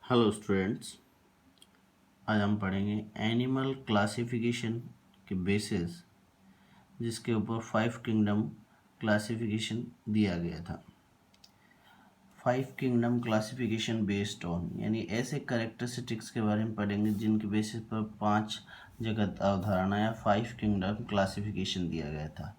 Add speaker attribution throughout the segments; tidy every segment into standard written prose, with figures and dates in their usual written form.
Speaker 1: Hello students, आज हम पढ़ेंगे एनिमल क्लासिफिकेशन के बेसिस जिसके ऊपर 5 किंगडम क्लासिफिकेशन दिया गया था। 5 किंगडम क्लासिफिकेशन बेस्ड ऑन यानी ऐसे कैरेक्टरिस्टिक्स के बारे में पढ़ेंगे जिनके बेसिस पर 5 जगत अवधारणा या 5 किंगडम क्लासिफिकेशन दिया गया था।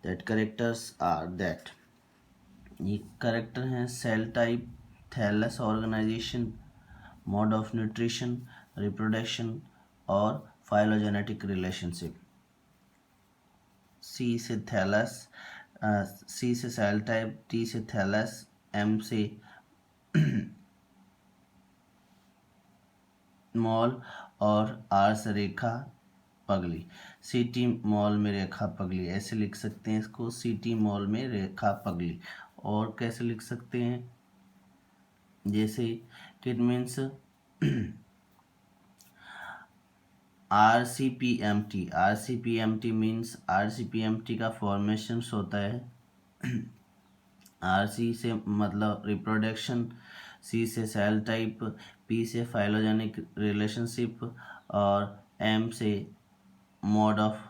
Speaker 1: दैट कैरेक्टर्स आर दैट ये कैरेक्टर हैं cell type, thallus organisation, mode of nutrition, reproduction और फाइलोजेनेटिक रिलेशनशिप। सी से थैलस, सी से सेल टाइप, टी से थैलस, एम से मॉल और आर से रेखा पगली। सिटी मॉल में रेखा पगली ऐसे लिख सकते हैं इसको, सिटी मॉल में रेखा पगली। और कैसे लिख सकते हैं, जैसे it means RCPMT। RCPMT means RCPMT का फॉर्मेशन होता है RC से मतलब रिप्रोडक्शन, C से सेल टाइप, P से फाइलोजेनिक रिलेशनशिप और M से मोड ऑफ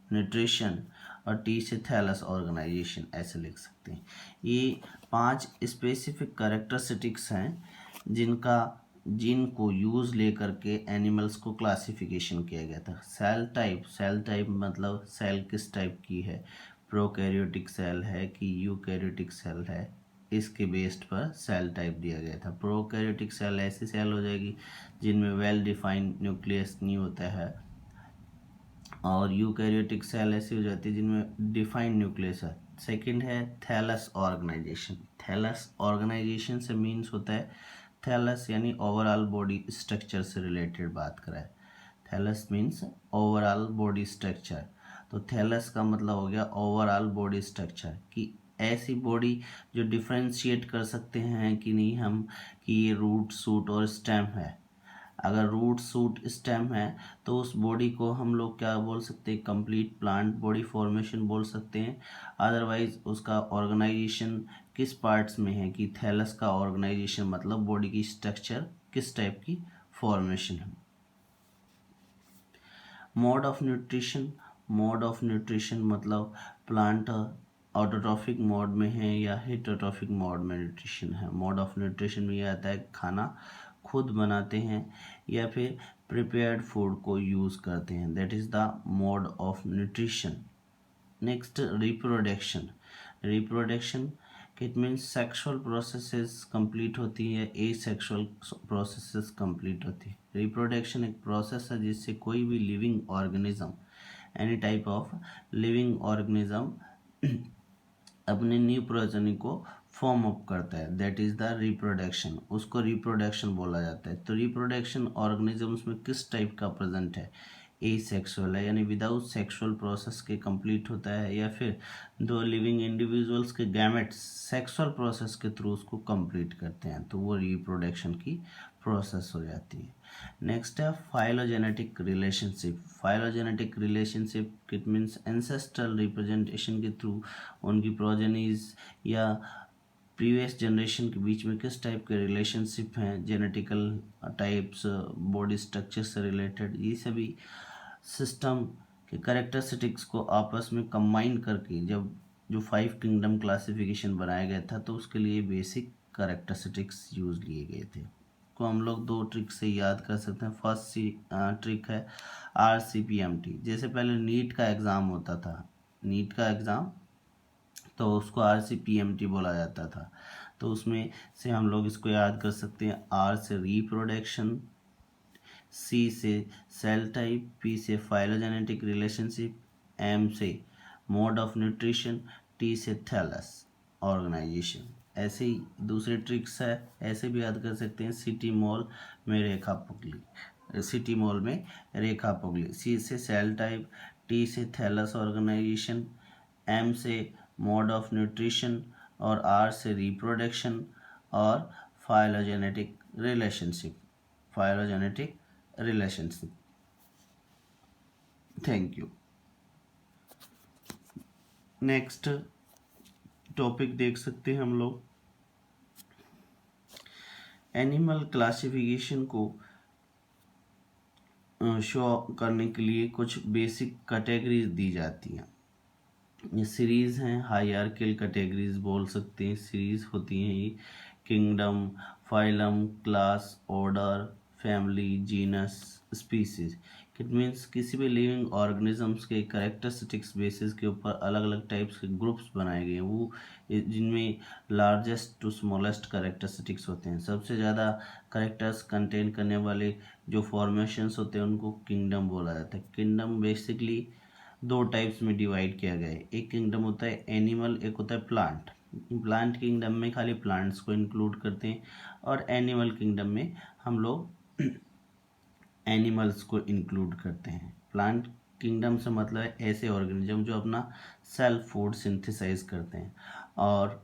Speaker 1: न्यूट्रिशन और T से थैलस ऑर्गेनाइजेशन ऐसे लिख सकते हैं। ये 5 स्पेसिफिक कैरेक्टरिस्टिक्स हैं जिनको यूज़ लेकर के एनिमल्स को क्लासिफिकेशन किया गया था। सेल टाइप मतलब सेल किस टाइप की है, प्रोकैरियोटिक सेल है कि यूकैरियोटिक सेल है, इसके बेस्ड पर सेल टाइप दिया गया था। प्रोकैरियोटिक सेल ऐसी सेल हो जाएगी जिनमें वेल डिफाइंड न्यूक्लियस नहीं होता है, और यूकैरियोटिक सेल ऐसी हो जाती है जिनमें डिफाइंड न्यूक्लियस है। सेकंड है थैलस ऑर्गेनाइजेशन। थैलस ऑर्गेनाइजेशन से मीन्स होता है थैलस यानी ओवरऑल बॉडी स्ट्रक्चर से रिलेटेड बात करें। Thallus means overall body structure, तो थैलस का मतलब हो गया ओवरऑल बॉडी स्ट्रक्चर कि ऐसी बॉडी जो डिफ्रेंशिएट कर सकते हैं कि नहीं हम कि ये रूट सूट और स्टेम है। अगर रूट सूट स्टेम है तो उस बॉडी को हम लोग क्या बोल सकते हैं, कंप्लीट प्लांट बॉडी फॉर्मेशन बोल सकते हैं। अदरवाइज उसका ऑर्गेनाइजेशन किस पार्ट्स में है कि थैलस का ऑर्गेनाइजेशन मतलब बॉडी की स्ट्रक्चर किस टाइप की फॉर्मेशन है। Mode of nutrition, mode of nutrition मतलब प्लांट ऑटोट्रॉफिक मोड में है या हेटरोट्रॉफिक मोड में न्यूट्रिशन है। मोड ऑफ न्यूट्रिशन में यह आता है खाना खुद बनाते हैं या फिर प्रिपेयर्ड फूड को यूज़ करते हैं, that is the mode of nutrition. Next reproduction. Reproduction it means sexual processes complete होती है, ए सेक्सुअल प्रोसेसेस कंप्लीट होती है। रिप्रोडक्शन एक प्रोसेस है जिससे कोई भी living organism, any type of living organism अपने न्यू प्रोजेनी को फॉर्म अप करता है, दैट इज़ द रिप्रोडक्शन, उसको रिप्रोडक्शन बोला जाता है। तो रिप्रोडक्शन ऑर्गेनिजम्स में किस टाइप का प्रेजेंट है, ए सेक्सुअल है यानी विदाउट सेक्सुअल प्रोसेस के कंप्लीट होता है, या फिर दो लिविंग इंडिविजुअल्स के गैमेट्स सेक्सुअल प्रोसेस के थ्रू उसको कंप्लीट करते हैं, तो वो रिप्रोडक्शन की प्रोसेस हो जाती है। नेक्स्ट है phylogenetic relationship. Phylogenetic relationship it means ancestral representation के थ्रू उनकी प्रोजेनीज या प्रीवियस जनरेशन के बीच में किस टाइप के रिलेशनशिप हैं, जेनेटिकल टाइप्स, बॉडी स्ट्रक्चर से रिलेटेड, ये सभी सिस्टम के कैरेक्टरिस्टिक्स को आपस में कंबाइन करके जब जो 5 किंगडम क्लासिफिकेशन बनाया गया था तो उसके लिए बेसिक कैरेक्टरिस्टिक्स यूज लिए गए थे, को हम लोग 2 ट्रिक से याद कर सकते हैं। फर्स्ट ट्रिक है RCPMT। जैसे पहले नीट का एग्ज़ाम होता था, नीट का एग्ज़ाम तो उसको RCPMT बोला जाता था, तो उसमें से हम लोग इसको याद कर सकते हैं। R से रिप्रोडक्शन, C से सेल टाइप, P से फाइलोजेनेटिक रिलेशनशिप, M से मोड ऑफ न्यूट्रिशन, T से थैलस ऑर्गेनाइजेशन। ऐसे ही दूसरे ट्रिक्स है, ऐसे भी याद कर सकते हैं। सिटी मॉल में रेखा पगली, सिटी मॉल में रेखा पगली। C से सेल टाइप, T से थैलस ऑर्गेनाइजेशन, M से मोड ऑफ न्यूट्रिशन और R से रिप्रोडक्शन और phylogenetic relationship, phylogenetic relationship. Thank you. Next topic देख सकते हैं हम लोग, एनिमल क्लासिफिकेशन को शो करने के लिए कुछ बेसिक कैटेगरीज दी जाती हैं। ये सीरीज़ हैं, हायरार्किकल कैटेगरीज बोल सकते हैं, सीरीज़ होती हैं ये। Kingdom, phylum, class, order, family, genus, species. It means किसी भी लिविंग ऑर्गेनिजम्स के कैरेक्टरिस्टिक्स बेसिस के ऊपर अलग अलग टाइप्स के ग्रुप्स बनाए गए हैं, वो जिनमें लार्जेस्ट टू स्मॉलेस्ट कैरेक्टरिस्टिक्स होते हैं। सबसे ज़्यादा कैरेक्टर्स कंटेन करने वाले जो फॉर्मेशंस होते हैं उनको किंगडम बोला जाता है। किंगडम बेसिकली दो टाइप्स में डिवाइड किया गया है। एक किंगडम होता है एनिमल, एक होता है प्लांट। प्लांट किंगडम में खाली प्लांट्स को इंक्लूड करते हैं और एनिमल किंगडम में हम लोग एनिमल्स को इंक्लूड करते हैं। प्लांट किंगडम से मतलब है ऐसे ऑर्गेनिज्म जो अपना सेल्फ फूड सिंथेसाइज करते हैं, और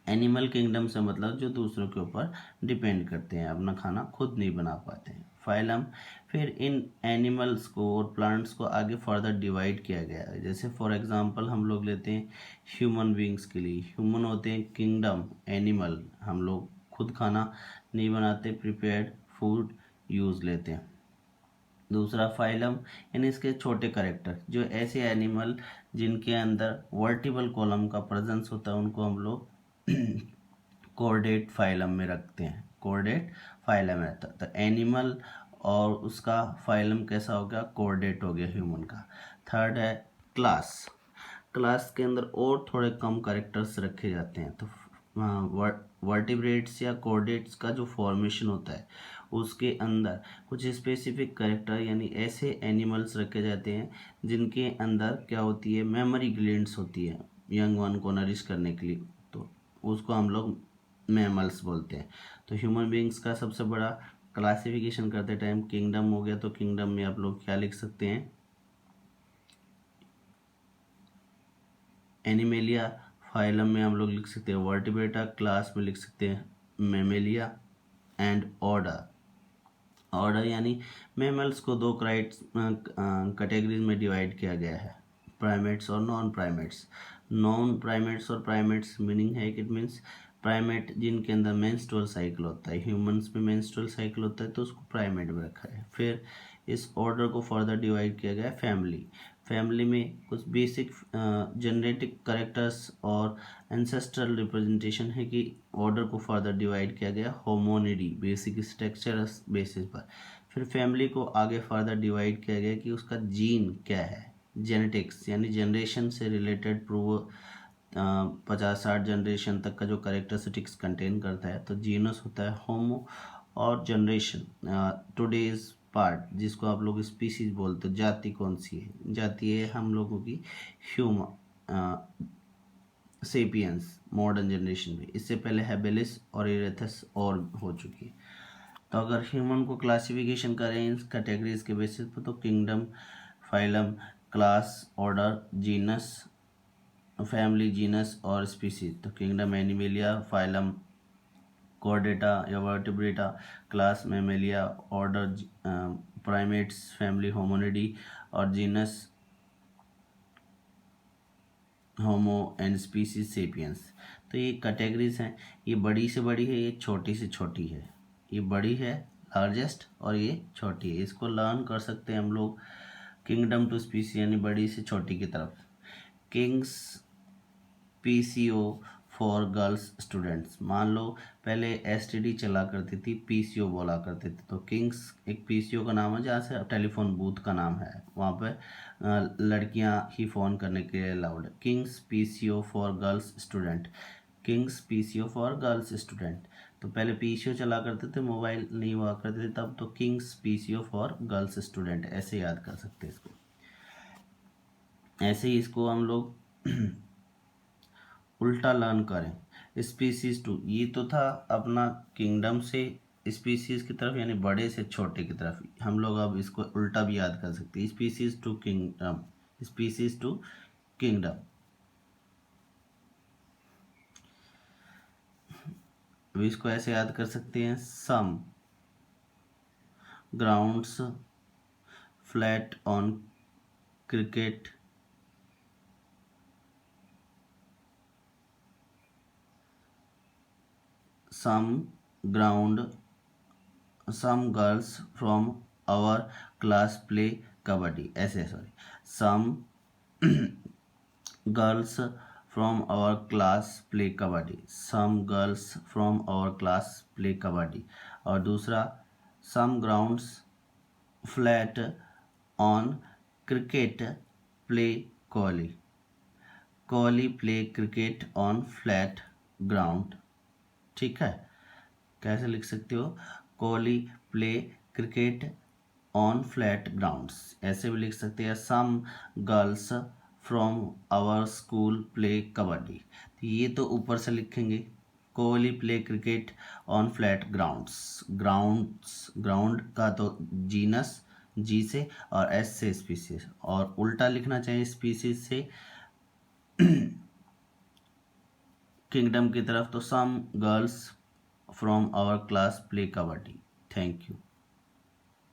Speaker 1: एनिमल किंगडम से मतलब जो दूसरों के ऊपर डिपेंड करते हैं, अपना खाना खुद नहीं बना पाते हैं। फाइलम, फिर इन एनिमल्स को और प्लांट्स को आगे फर्दर डिवाइड किया गया है। जैसे फॉर एग्जांपल हम लोग लेते हैं ह्यूमन बींग्स के लिए, ह्यूमन होते हैं किंगडम एनिमल, हम लोग खुद खाना नहीं बनाते, प्रिपेयर्ड फूड यूज़ लेते हैं। दूसरा फाइलम, यानी इसके छोटे करेक्टर, जो ऐसे एनिमल जिनके अंदर वर्टिबल कॉलम का प्रेजेंस होता है उनको हम लोग कोर्डेट फाइलम में रखते हैं। कोर्डेट फाइलम में रहता है तो एनिमल और उसका फाइलम कैसा हो गया, कोर्डेट हो गया ह्यूमन का। थर्ड है क्लास। क्लास के अंदर और थोड़े कम कैरेक्टर्स रखे जाते हैं, तो वर्टिब्रेट्स या कोर्डेट्स का जो फॉर्मेशन होता है उसके अंदर कुछ स्पेसिफिक कैरेक्टर यानी ऐसे एनिमल्स रखे जाते हैं जिनके अंदर क्या होती है, मेमोरी ग्लैंड्स होती है यंग वन को नरिश करने के लिए, तो उसको हम लोग मैमल्स बोलते हैं। तो ह्यूमन बींग्स का सबसे बड़ा क्लासिफिकेशन करते टाइम किंगडम हो गया, तो किंगडम में आप लोग क्या लिख सकते हैं, एनिमेलिया। फाइलम में हम लोग लिख सकते हैं वर्टिब्रेटा, क्लास में लिख सकते हैं मेमेलिया, एंड ऑर्डर। ऑर्डर यानी मैमल्स को दो कैटेगरीज में डिवाइड किया गया है, प्राइमेट्स और नॉन प्राइमेट्स। नॉन प्राइमेट्स और प्राइमेट्स मीनिंग है कि इट मीन्स प्राइमेट जिनके अंदर मेंस्ट्रुअल साइकिल होता है, ह्यूमंस में मेंस्ट्रुअल साइकिल होता है तो उसको प्राइमेट में रखा है। फिर इस ऑर्डर को फर्दर डिवाइड किया गया है फैमिली। फैमिली में कुछ बेसिक जेनेटिक करेक्टर्स और एंसेस्ट्रल रिप्रेजेंटेशन है कि ऑर्डर को फर्दर डिवाइड किया गया होमोनिडी बेसिक स्ट्रक्चर बेसिस पर। फिर फैमिली को आगे फर्दर डिवाइड किया गया कि उसका जीन क्या है, जेनेटिक्स यानी जनरेशन से रिलेटेड प्रूव 50-60 जनरेशन तक का जो करेक्टरिस्टिक्स कंटेन करता है, तो जीनस होता है होमो, और जनरेशन टुडेज पार्ट जिसको आप लोग स्पीसीज बोलते हो, जाति कौन सी है, जाति है हम लोगों की ह्यूमन सेपियंस मॉडर्न जनरेशन में। इससे पहले हेबेलिस और इरेथस और हो चुकी है। तो अगर ह्यूमन को क्लासिफिकेशन करें इन कैटेगरीज के बेसिस पर, तो kingdom, phylum, class, order, genus, family, genus और स्पीसीज। तो किंगडम एनिमेलिया, फाइलम कॉर्डेटा या vertebrata, class mammalia, order primates, family hominidae और genus homo and species sapiens. तो ये कैटेगरीज हैं, ये बड़ी से बड़ी है, ये छोटी से छोटी है, ये बड़ी है लार्जेस्ट और ये छोटी है। इसको लर्न कर सकते हैं हम लोग किंगडम टू स्पीसी यानी बड़ी से छोटी की तरफ। Kings PCO for girls students, मान लो पहले एसटीडी चला करती थी, पीसीओ बोला करते थे, तो किंग्स एक पीसीओ का नाम है जहाँ से टेलीफोन बूथ का नाम है, वहाँ पे लड़कियाँ ही फ़ोन करने के लिए अलाउड है। Kings PCO for girls student, Kings PCO for girls student. तो पहले पीसीओ चला करते थे, मोबाइल नहीं हुआ करते थे तब, तो Kings PCO for girls student ऐसे याद कर सकते हैं इसको। ऐसे ही इसको हम लोग उल्टा लर्न करें, स्पीसीज टू, ये तो था अपना किंगडम से स्पीसीज की तरफ यानी बड़े से छोटे की तरफ, हम लोग अब इसको उल्टा भी याद कर सकते हैं, species to kingdom, species to kingdom. अब इसको ऐसे याद कर सकते हैं, some grounds flat on cricket some ground some girls from our class play kabaddi, ऐसे sorry, some girls from our class play kabaddi, some girls from our class play kabaddi. और दूसरा, some grounds flat on cricket play Kohli, Kohli play cricket on flat ground. ठीक है, कैसे लिख सकते हो, Kohli play cricket on flat grounds, ऐसे भी लिख सकते हैं। Some girls from our school play kabaddi, तो ये तो ऊपर से लिखेंगे, Kohli play cricket on flat grounds, ground का तो जीनस जी से और एस से स्पीसीज, और उल्टा लिखना चाहिए स्पीसीज से किंगडम की तरफ, तो some girls from our class play kabaddi. Thank you.